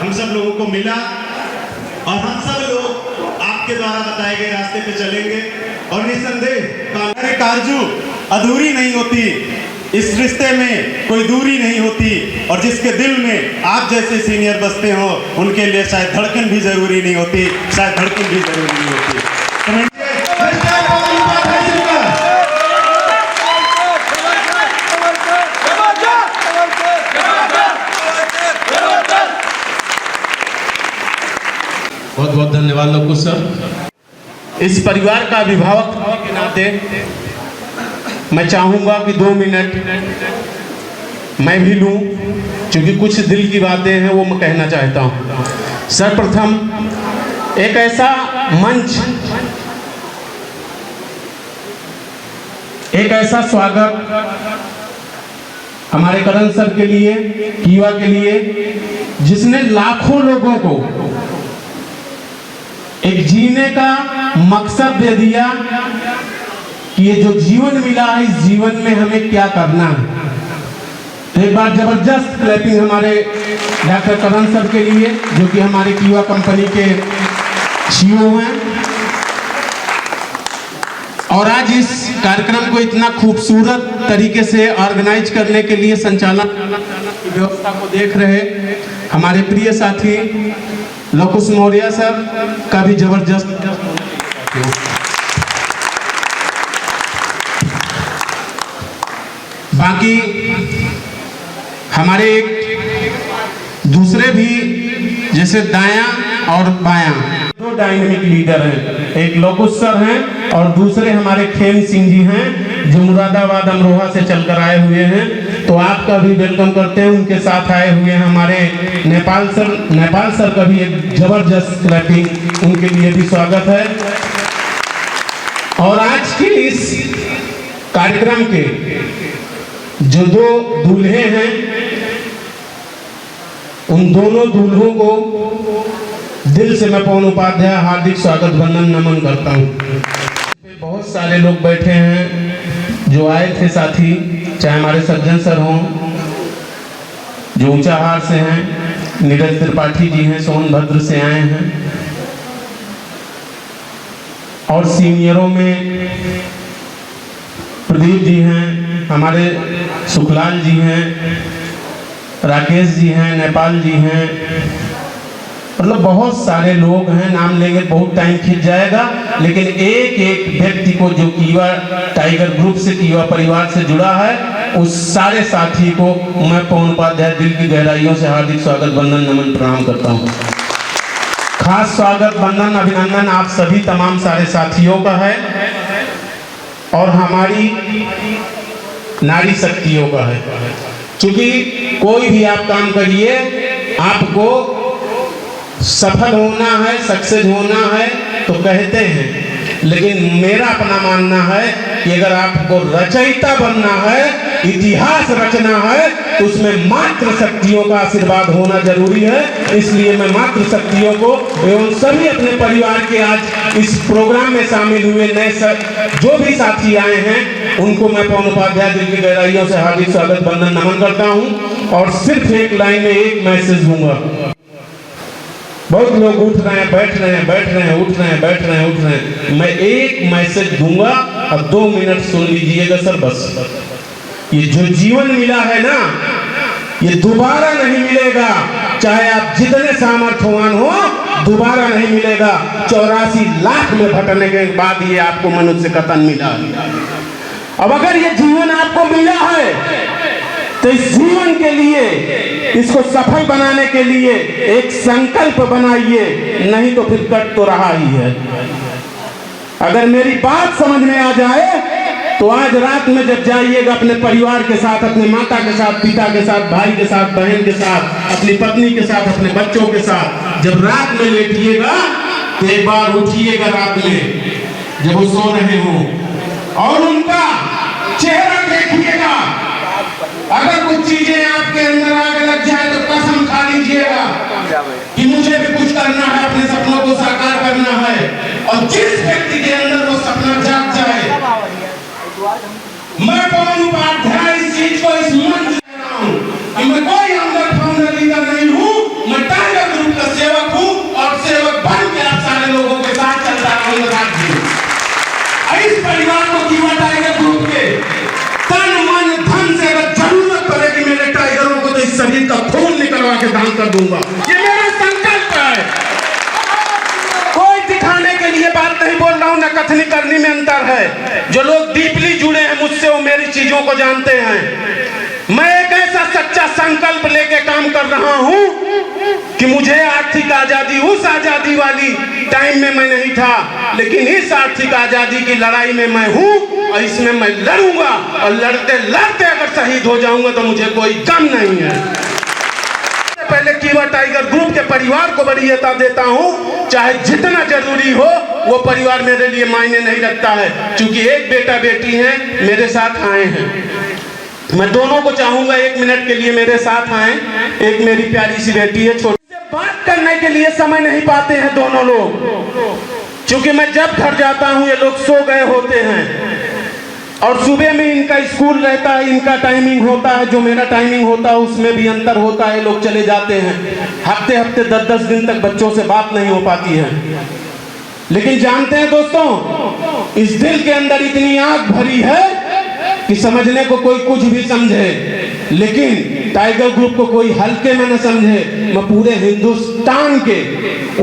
हम सब लोगों को मिला और हम सब लोग आपके द्वारा बताए गए रास्ते पे चलेंगे और निस्संदेह कारजू अधूरी नहीं होती, इस रिश्ते में कोई दूरी नहीं होती और जिसके दिल में आप जैसे सीनियर बसते हो उनके लिए शायद धड़कन भी जरूरी नहीं होती, शायद धड़कन भी जरूरी नहीं होती। बहुत बहुत धन्यवाद लोग सर। इस परिवार का अभिभावक के नाते मैं चाहूँगा कि 2 मिनट मैं भी लूँ, क्योंकि कुछ दिल की बातें हैं वो मैं कहना चाहता हूँ। सर्वप्रथम एक ऐसा मंच, एक ऐसा स्वागत हमारे करण सर के लिए, कीवा के लिए, जिसने लाखों लोगों को एक जीने का मकसद दे दिया कि ये जो जीवन मिला है इस जीवन में हमें क्या करना है। तो एक बार जबरदस्त क्लैपिंग हमारे डॉक्टर करण सर के लिए, जो कि हमारे कीवा कंपनी के सीईओ हैं और आज इस कार्यक्रम को इतना खूबसूरत तरीके से ऑर्गेनाइज करने के लिए संचालन की व्यवस्था को देख रहे हमारे प्रिय साथी लोकुश मौर्य सर का भी जबरदस्त। बाकी हमारे एक दूसरे भी जैसे दायां और बायां दो डायनेमिक लीडर हैं, एक लोकुश सर हैं और दूसरे हमारे खेम सिंह जी हैं जो मुरादाबाद अमरोहा से चलकर आए हुए हैं। तो आपका भी वेलकम करते हैं। उनके साथ आए हुए हैं हमारे नेपाल सर का भी एक जबरदस्त क्लैपिंग उनके लिए भी स्वागत है। और आज के इस कार्यक्रम के जो 2 दूल्हे हैं, उन दोनों दूल्हों को दिल से मैं पवन उपाध्याय हार्दिक स्वागत वंदन नमन करता हूँ। बहुत सारे लोग बैठे हैं जो आए थे साथी, चाहे हमारे सज्जन सर हों जो ऊंचाहार से हैं, नीरज त्रिपाठी जी हैं सोनभद्र से आए हैं, और सीनियरों में प्रदीप जी हैं, हमारे सुखलाल जी हैं, राकेश जी हैं, नेपाल जी हैं, मतलब बहुत सारे लोग हैं। नाम लेंगे बहुत टाइम खिंच जाएगा, लेकिन एक एक व्यक्ति को जो कीवा टाइगर ग्रुप से, कीवा परिवार से जुड़ा है, उस सारे साथी को मैं पवन उपाध्याय दिल की गहराइयों से हार्दिक स्वागत वंदन नमन प्रणाम करता हूँ। खास स्वागत वंदन अभिनंदन आप सभी तमाम सारे साथियों का है और हमारी नारी शक्तियों का है। क्योंकि कोई भी आप काम करिए, आपको सफल होना है, सक्सेस होना है तो कहते हैं, लेकिन मेरा अपना मानना है कि अगर आपको रचयिता बनना है, इतिहास रचना है, तो उसमें मातृ शक्तियों का आशीर्वाद होना जरूरी है। इसलिए मैं मातृ शक्तियों को एवं सभी अपने परिवार के आज इस प्रोग्राम में शामिल हुए नए जो भी साथी आए हैं, उनको मैं पवन उपाध्याय दिल की गहराइयों से हार्दिक स्वागत वंदन नमन करता हूँ। और सिर्फ एक लाइन में एक मैसेज दूंगा। बहुत लोग उठ रहे हैं, बैठ रहे हैं, बैठ रहे हैं, उठ रहे हैं, बैठ रहे हैं, उठ रहे हैं। मैं एक मैसेज दूंगा और 2 मिनट सुन लीजिएगा सर बस। ये जो जीवन मिला है ना, ये दोबारा नहीं मिलेगा, चाहे आप जितने सामर्थ्यवान हो, दोबारा नहीं मिलेगा। 84 लाख में भटकने के बाद ये आपको मनुष्य का तन मिला। अब अगर ये जीवन आपको मिला है तो इस जीवन के लिए, इसको सफल बनाने के लिए एक संकल्प बनाइए, नहीं तो फिर कट तो रहा ही है। अगर मेरी बात समझ में आ जाए तो आज रात में जब जाइएगा अपने परिवार के साथ, अपने माता के साथ, पिता के साथ, भाई के साथ, बहन के साथ, अपनी पत्नी के साथ, अपने बच्चों के साथ, जब रात में लेटिएगा तो एक बार उठिएगा रात में जब वो सो रहे हो और उनका चेहरा देखिएगा। अगर कुछ चीजें आपके अंदर आग लग जाए तो कसम खा लीजिएगा कि मुझे भी कुछ करना है, अपने सपनों को साकार करना है। और जिस व्यक्ति के अंदर वो सपना जाग जाए, मैं पवन उपाध्याय इस चीज को इस मंच से कह रहा हूं कि मैं कोई अंदर फाउंडर लीडर नहीं हूं, मैं टाइगर प्रदान कर दूंगा। ये मेरा संकल्प है। कोई दिखाने के लिए बात नहीं बोल रहा हूं, न कथनी करनी में अंतर है। जो लोग डीपली जुड़े हैं मुझसे वो मेरी चीजों को जानते हैं। मैं एक ऐसा सच्चा संकल्प लेके काम कर रहा हूं कि मुझे आर्थिक आजादी, उस आजादी वाली टाइम में मैं नहीं था, लेकिन इस आर्थिक आजादी की लड़ाई में मैं हूं और इसमें मैं लड़ूंगा, और लड़ते लड़ते अगर शहीद हो जाऊंगा तो मुझे कोई गम नहीं है। पहले कीवा टाइगर ग्रुप के परिवार को वरीयता देता हूं, चाहे जितना जरूरी हो वो परिवार मेरे लिए मायने नहीं रखता है, क्योंकि एक बेटा बेटी है मेरे साथ आए हैं। मैं दोनों को चाहूंगा 1 मिनट के लिए मेरे साथ आए। एक मेरी प्यारी सी बेटी है, छोटी, बात करने के लिए समय नहीं पाते हैं दोनों लोग, क्योंकि मैं जब घर जाता हूं ये लोग सो गए होते हैं, और सुबह में इनका स्कूल रहता है, इनका टाइमिंग होता है, जो मेरा टाइमिंग होता है उसमें भी अंतर होता है। लोग चले जाते हैं, हफ्ते हफ्ते 10-10 दिन तक बच्चों से बात नहीं हो पाती है। लेकिन जानते हैं दोस्तों, इस दिल के अंदर इतनी आग भरी है कि समझने को कोई कुछ भी समझे, लेकिन टाइगर ग्रुप को कोई हल्के में न समझे। मैं पूरे हिंदुस्तान के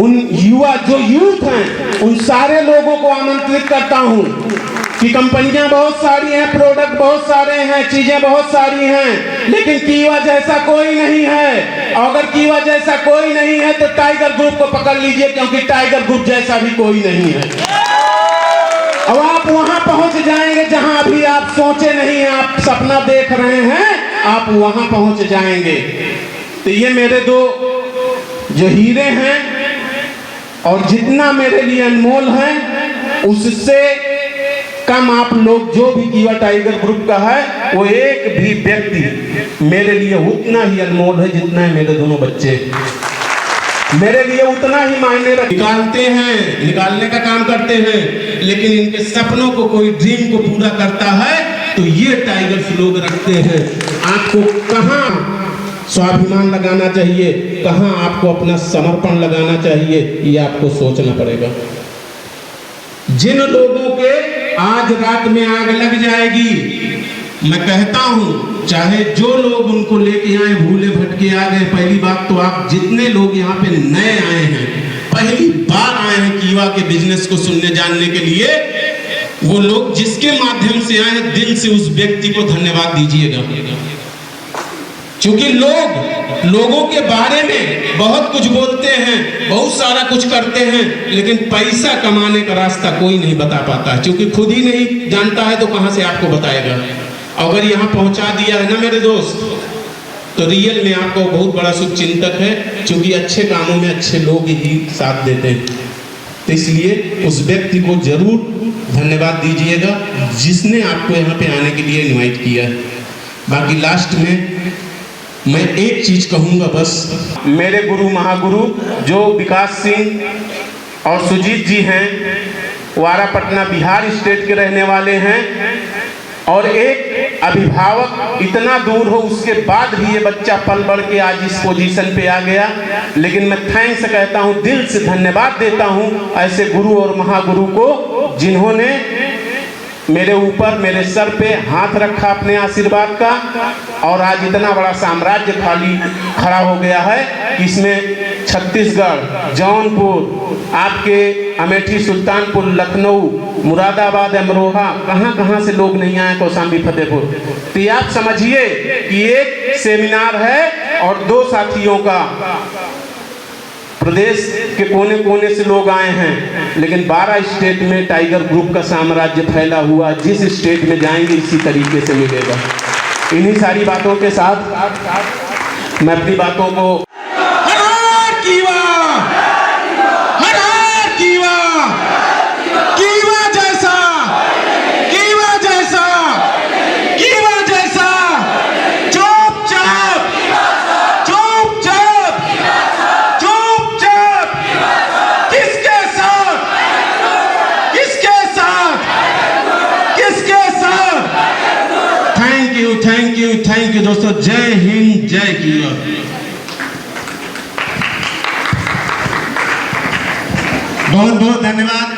उन युवा, जो यूथ हैं, उन सारे लोगों को आमंत्रित करता हूं कि कंपनियां बहुत सारी हैं, प्रोडक्ट बहुत सारे हैं, चीजें बहुत सारी हैं, लेकिन कीवा जैसा कोई नहीं है। अगर कीवा जैसा कोई नहीं है तो टाइगर ग्रुप को पकड़ लीजिए, क्योंकि टाइगर ग्रुप जैसा भी कोई नहीं है। अब आप वहां पहुंच जाएंगे जहां अभी आप सोचे नहीं हैं, आप सपना देख रहे हैं, आप वहां पहुंच जाएंगे। तो ये मेरे दो जो हीरे हैं, और जितना मेरे लिए अनमोल है उससे कम आप लोग जो भी कीवा टाइगर ग्रुप का है, वो एक भी व्यक्ति मेरे लिए उतना ही अनमोल है जितना है मेरे दोनों बच्चे मेरे लिए उतना ही मायने निकालते हैं, निकालने का काम करते हैं। लेकिन इनके सपनों को कोई ड्रीम को पूरा करता है तो ये टाइगर्स लोग रखते हैं। आपको कहाँ स्वाभिमान लगाना चाहिए, कहाँ आपको अपना समर्पण लगाना चाहिए, ये आपको सोचना पड़ेगा। जिन लोगों के आज रात में आग लग जाएगी, मैं कहता हूं, चाहे जो लोग उनको लेके आए भूले भटके आ गए। पहली बात तो आप जितने लोग यहाँ पे नए आए हैं, पहली बार आए हैं कीवा के बिजनेस को सुनने जानने के लिए, वो लोग जिसके माध्यम से आए हैं, दिल से उस व्यक्ति को धन्यवाद दीजिएगा। क्योंकि लोगों के बारे में बहुत कुछ बोलते हैं, बहुत सारा कुछ करते हैं, लेकिन पैसा कमाने का रास्ता कोई नहीं बता पाता, क्योंकि खुद ही नहीं जानता है तो कहां से आपको बताएगा। अगर यहाँ पहुंचा दिया है ना मेरे दोस्त, तो रियल में आपको बहुत बड़ा शुभचिंतक है, क्योंकि अच्छे कामों में अच्छे लोग ही साथ देते हैं। तो इसलिए उस व्यक्ति को जरूर धन्यवाद दीजिएगा जिसने आपको यहाँ पे आने के लिए इनवाइट किया है। बाकी लास्ट में मैं एक चीज कहूंगा बस, मेरे गुरु महागुरु जो विकास सिंह और सुजीत जी हैं, वारापटना बिहार स्टेट के रहने वाले हैं, और एक अभिभावक इतना दूर हो उसके बाद भी ये बच्चा पल बढ़ के आज इस पोजीशन पे आ गया। लेकिन मैं थैंक्स कहता हूँ, दिल से धन्यवाद देता हूँ ऐसे गुरु और महागुरु को, जिन्होंने मेरे ऊपर, मेरे सर पे हाथ रखा अपने आशीर्वाद का, और आज इतना बड़ा साम्राज्य खाली खड़ा हो गया है कि इसमें छत्तीसगढ़, जौनपुर, आपके अमेठी, सुल्तानपुर, लखनऊ, मुरादाबाद, अमरोहा, कहाँ से लोग नहीं आए, कौशाम्बी, फतेहपुर। तो आप समझिए कि एक सेमिनार है और 2 साथियों का, प्रदेश के कोने कोने से लोग आए हैं, लेकिन 12 स्टेट में टाइगर ग्रुप का साम्राज्य फैला हुआ। जिस स्टेट में जाएंगे इसी तरीके से मिलेगा। इन्हीं सारी बातों के साथ मैं अपनी बातों को थैंक यू दोस्तों। जय हिंद, जय कीवा। बहुत बहुत धन्यवाद।